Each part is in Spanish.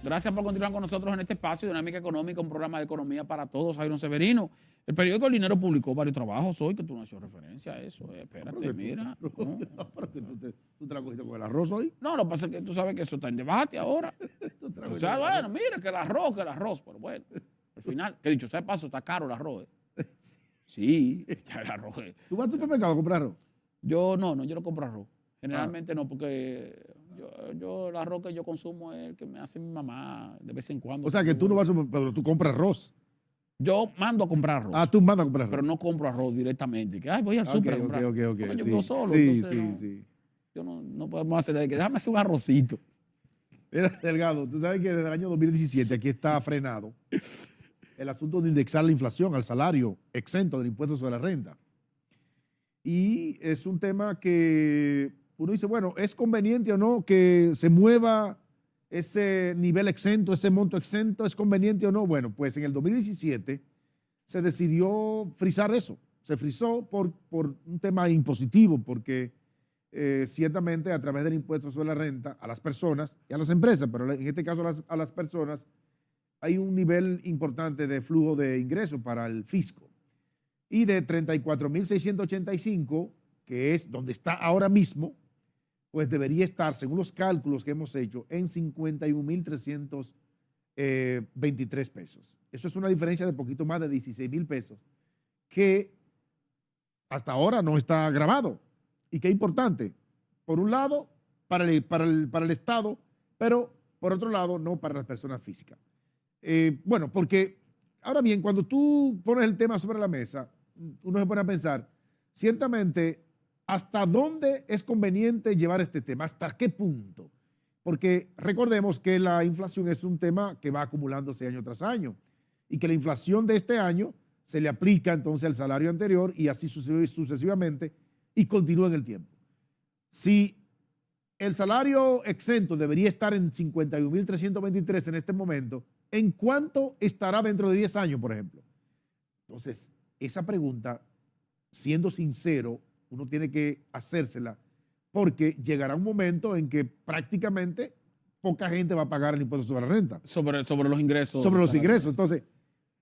Gracias por continuar con nosotros en este espacio, Dinámica Económica, un programa de economía para todos. Iron Severino. El periódico El Dinero publicó varios trabajos hoy que tú no has hecho referencia a eso. Espérate, mira. ¿Tú te la cogiste con el arroz hoy? No, lo que pasa es que tú sabes que eso está en debate ahora. O sea, bueno, mira, que el arroz, pero bueno. Al final, que dicho sea de paso, está caro el arroz. Sí, ya el arroz. ¿Tú vas al supermercado a comprar arroz? Yo no compro arroz. Generalmente no, porque yo el arroz que yo consumo es el que me hace mi mamá de vez en cuando. O sea, que tú no vas al supermercado, pero tú compras arroz. Yo mando a comprar arroz. Ah, tú mandas a comprar arroz. Pero no compro arroz directamente. Que, ay, voy al súper a comprar. Ok. Porque yo vivo solo. Sí, Entonces, sí. Yo no podemos hacer de que déjame hacer un arrocito. Mira, Delgado, tú sabes que desde el año 2017 aquí está frenado el asunto de indexar la inflación al salario exento del impuesto sobre la renta. Y es un tema que uno dice, bueno, ¿es conveniente o no que se mueva ese nivel exento, ese monto exento? ¿Es conveniente o no? Bueno, pues en el 2017 se decidió frizar eso. Se frizó por un tema impositivo, porque ciertamente a través del impuesto sobre la renta a las personas y a las empresas, pero en este caso a las personas, hay un nivel importante de flujo de ingresos para el fisco. Y de 34.685, que es donde está ahora mismo, pues debería estar, según los cálculos que hemos hecho, en 51.323 pesos. Eso es una diferencia de poquito más de 16.000 pesos, que hasta ahora no está grabado. Y qué importante, por un lado, para el Estado, pero por otro lado, no para las personas físicas. Bueno, porque ahora bien, cuando tú pones el tema sobre la mesa, uno se pone a pensar, ciertamente, ¿hasta dónde es conveniente llevar este tema? ¿Hasta qué punto? Porque recordemos que la inflación es un tema que va acumulándose año tras año y que la inflación de este año se le aplica entonces al salario anterior y así sucesivamente y continúa en el tiempo. Si el salario exento debería estar en 51.323 en este momento, ¿en cuánto estará dentro de 10 años, por ejemplo? Entonces, esa pregunta, siendo sincero, uno tiene que hacérsela porque llegará un momento en que prácticamente poca gente va a pagar el impuesto sobre la renta. Sobre los ingresos. Sobre los ingresos. Entonces,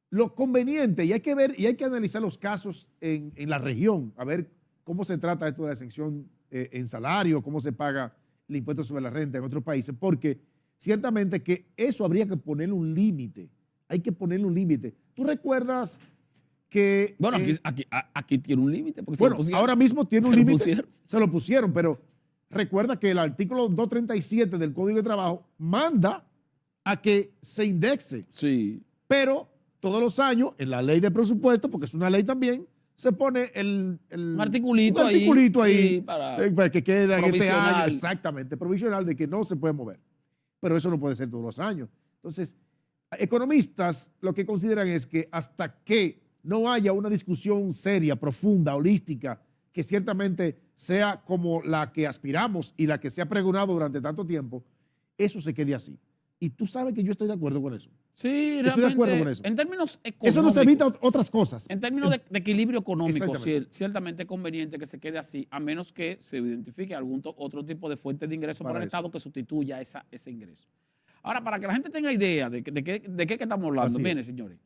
lo conveniente, y hay que ver y hay que analizar los casos en la región, a ver cómo se trata esto de la exención en salario, cómo se paga el impuesto sobre la renta en otros países, porque ciertamente que eso habría que ponerle un límite. Hay que ponerle un límite. ¿Tú recuerdas que... Bueno, aquí tiene un límite. Bueno, ahora mismo tiene un límite. Se lo pusieron, pero recuerda que el artículo 237 del Código de Trabajo manda a que se indexe. Sí. Pero todos los años, en la ley de presupuesto, porque es una ley también, se pone un articulito ahí para que quede en este año, provisional. Exactamente, provisional, de que no se puede mover. Pero eso no puede ser todos los años. Entonces, economistas lo que consideran es que hasta que no haya una discusión seria, profunda, holística, que ciertamente sea como la que aspiramos y la que se ha pregonado durante tanto tiempo, eso se quede así. Y tú sabes que yo estoy de acuerdo con eso. Sí, estoy de acuerdo con eso. En términos económicos. Eso nos evita otras cosas. En términos de equilibrio económico, ciertamente es conveniente que se quede así, a menos que se identifique algún otro tipo de fuente de ingreso para el Estado que sustituya ese ingreso. Ahora, para que la gente tenga idea de qué estamos hablando, miren, señores,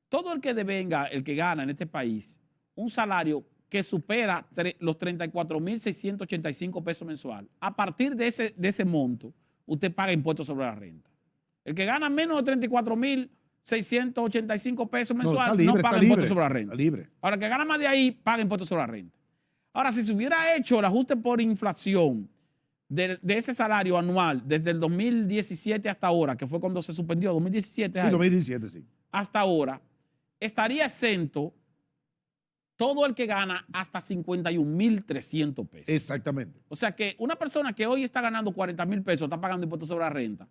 todo el que devenga, el que gana en este país, un salario que supera los 34.685 pesos mensual, a partir de ese monto, usted paga impuestos sobre la renta. El que gana menos de 34.685 pesos mensual no paga impuestos sobre la renta. Libre. Ahora, el que gana más de ahí paga impuestos sobre la renta. Ahora, si se hubiera hecho el ajuste por inflación de ese salario anual desde el 2017 hasta ahora, que fue cuando se suspendió, 2017. Sí, 2017, sí. Hasta ahora, estaría exento todo el que gana hasta 51.300 pesos. Exactamente. O sea que una persona que hoy está ganando 40.000 pesos está pagando impuestos sobre la renta.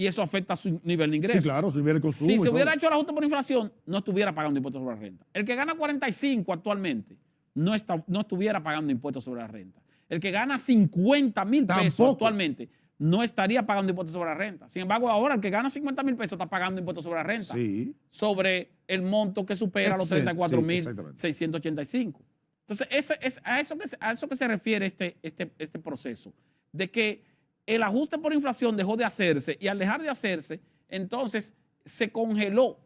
Y eso afecta su nivel de ingreso. Sí, claro, su nivel de consumo. Si se hubiera hecho el ajuste por inflación, no estuviera pagando impuestos sobre la renta. El que gana 45 actualmente no estuviera pagando impuestos sobre la renta. El que gana 50.000 pesos actualmente no estaría pagando impuestos sobre la renta. Sin embargo, ahora el que gana 50.000 pesos está pagando impuestos sobre la renta. Sí. Sobre el monto que supera los 34.685. Entonces, a eso que se refiere este proceso. De que el ajuste por inflación dejó de hacerse y al dejar de hacerse, entonces se congeló.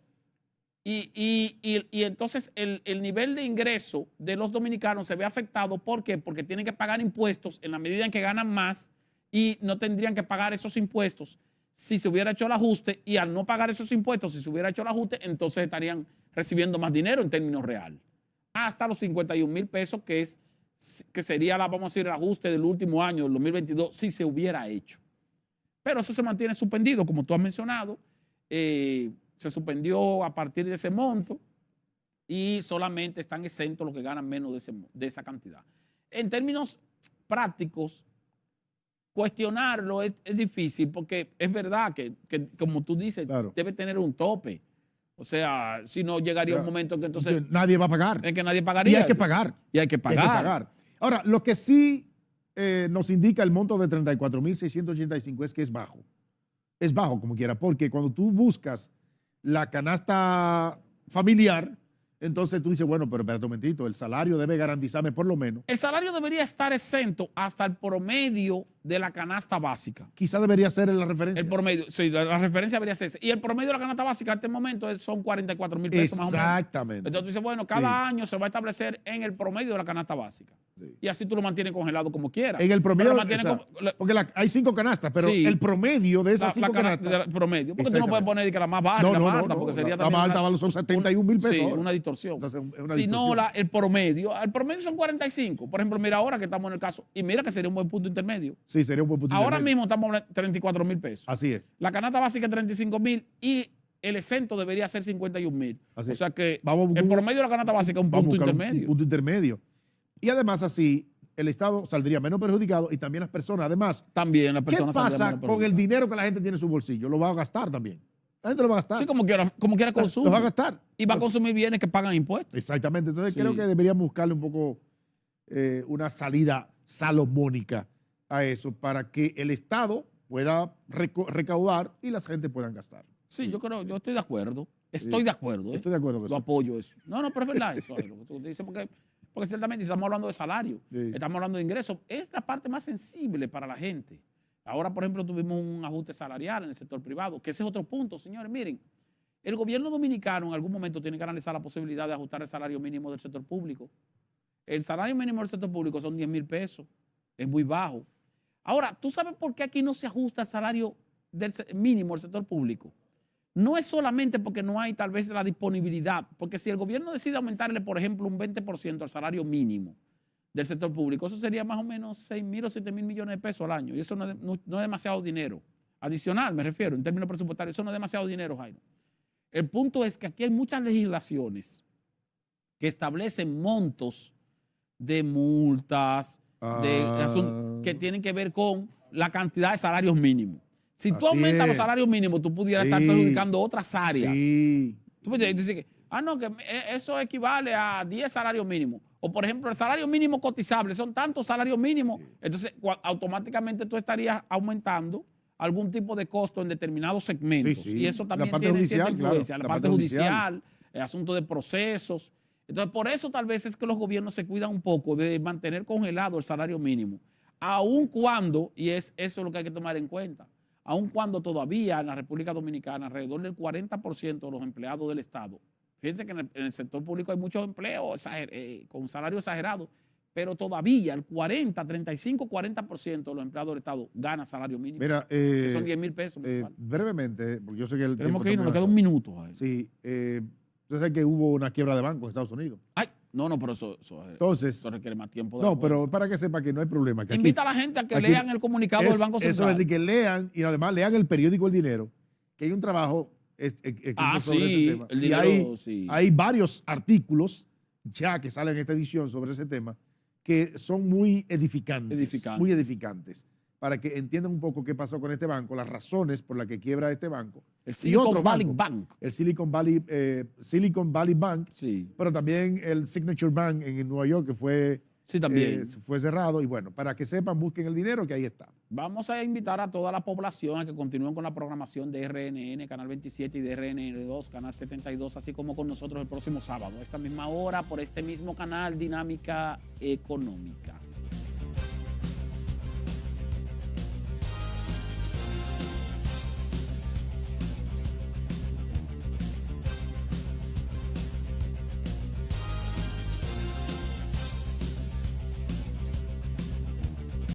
Y entonces el nivel de ingreso de los dominicanos se ve afectado. ¿Por qué? Porque tienen que pagar impuestos en la medida en que ganan más y no tendrían que pagar esos impuestos si se hubiera hecho el ajuste, y al no pagar esos impuestos, si se hubiera hecho el ajuste, entonces estarían recibiendo más dinero en términos reales. Hasta los 51,000 pesos, que sería, vamos a decir, el ajuste del último año, del 2022, si se hubiera hecho. Pero eso se mantiene suspendido, como tú has mencionado. Se suspendió a partir de ese monto y solamente están exentos los que ganan menos de esa cantidad. En términos prácticos, cuestionarlo es difícil, porque es verdad que como tú dices, claro, debe tener un tope. O sea, si no llegaría un momento en que entonces... nadie va a pagar. Es que nadie pagaría. Y hay que pagar. Y hay que pagar. Ahora, lo que sí nos indica el monto de 34,685 es que es bajo. Es bajo como quiera, porque cuando tú buscas la canasta familiar, entonces tú dices, bueno, pero espérate un momentito, el salario debe garantizarme por lo menos. El salario debería estar exento hasta el promedio de la canasta básica. Quizá debería ser la referencia. El promedio, sí, la referencia debería ser esa. Y el promedio de la canasta básica en este momento son 44,000 pesos más o menos. Exactamente. Entonces tú dices, bueno, cada año se va a establecer en el promedio de la canasta básica. Sí. Y así tú lo mantienes congelado como quieras. En el promedio, porque hay 5 canastas, pero sí, el promedio de esas 5 canastas. El promedio, porque tú no puedes poner que la más baja y la más alta, porque sería también... La más alta son 71,000 pesos. Sí, una distorsión. Entonces, si no, el promedio son 45. Por ejemplo, mira ahora que estamos en el caso, y mira que sería un buen punto intermedio. Sí, sería un buen punto intermedio. Ahora mismo estamos en 34,000 pesos. Así es. La canasta básica es 35,000 y el exento debería ser 51,000. O sea que el promedio de la canasta básica es un punto intermedio. Un punto intermedio. Y además así, el Estado saldría menos perjudicado y también las personas. Además, también las personas. ¿qué pasa con el dinero que la gente tiene en su bolsillo? Lo va a gastar también. La gente lo va a gastar. Sí, como quiera consume. Lo va a gastar. Y va a consumir bienes que pagan impuestos. Exactamente. Entonces creo que deberíamos buscarle un poco una salida salomónica a eso para que el Estado pueda recaudar y las gente puedan gastar. Sí, yo estoy de acuerdo. Estoy de acuerdo. Estoy de acuerdo con eso. Lo apoyo eso. No, pero es verdad eso. Lo que tú dices, porque ciertamente estamos hablando de salario, estamos hablando de ingresos. Es la parte más sensible para la gente. Ahora, por ejemplo, tuvimos un ajuste salarial en el sector privado, que ese es otro punto, señores. Miren, el gobierno dominicano en algún momento tiene que analizar la posibilidad de ajustar el salario mínimo del sector público. El salario mínimo del sector público son 10,000 pesos. Es muy bajo. Ahora, ¿tú sabes por qué aquí no se ajusta el salario mínimo del sector público? No es solamente porque no hay tal vez la disponibilidad, porque si el gobierno decide aumentarle, por ejemplo, un 20% al salario mínimo del sector público, eso sería más o menos 6,000 o 7,000 millones de pesos al año. Y eso no es demasiado dinero. Adicional, me refiero, en términos presupuestarios, eso no es demasiado dinero, Jairo. El punto es que aquí hay muchas legislaciones que establecen montos de multas, que tienen que ver con la cantidad de salarios mínimos. Si tú aumentas los salarios mínimos, tú pudieras estar perjudicando otras áreas. Sí. Tú puedes decir que, que eso equivale a 10 salarios mínimos. O, por ejemplo, el salario mínimo cotizable, son tantos salarios mínimos. Entonces, automáticamente tú estarías aumentando algún tipo de costo en determinados segmentos. Y eso también tiene cierta influencia. Claro, la parte judicial, el asunto de procesos. Entonces, por eso tal vez es que los gobiernos se cuidan un poco de mantener congelado el salario mínimo. Aun cuando, y eso es lo que hay que tomar en cuenta, aun cuando todavía en la República Dominicana alrededor del 40% de los empleados del Estado, fíjense que en el sector público hay muchos empleos con salario exagerado, pero todavía el 35-40% de los empleados del Estado gana salario mínimo. Mira, que son 10,000 pesos. Brevemente, porque yo sé que el tenemos que irnos, nos queda un minuto. Sí, usted sabe que hubo una quiebra de banco en Estados Unidos. Ay, no, pero eso requiere más tiempo. No, pero para que sepa que no hay problema. Que invita a la gente a que lean el comunicado del Banco Central. Eso es decir, que lean y además lean el periódico El Dinero, que hay un trabajo sobre ese tema. El dinero, hay varios artículos ya que salen en esta edición sobre ese tema que son muy edificantes. Muy edificantes, para que entiendan un poco qué pasó con este banco, las razones por las que quiebra este banco. El Silicon Valley Bank. El Silicon Valley Bank, pero también el Signature Bank en Nueva York, que fue cerrado. Y bueno, para que sepan, busquen El Dinero, que ahí está. Vamos a invitar a toda la población a que continúen con la programación de RNN, Canal 27, y de RNN2, Canal 72, así como con nosotros el próximo sábado, a esta misma hora, por este mismo canal, Dinámica Económica.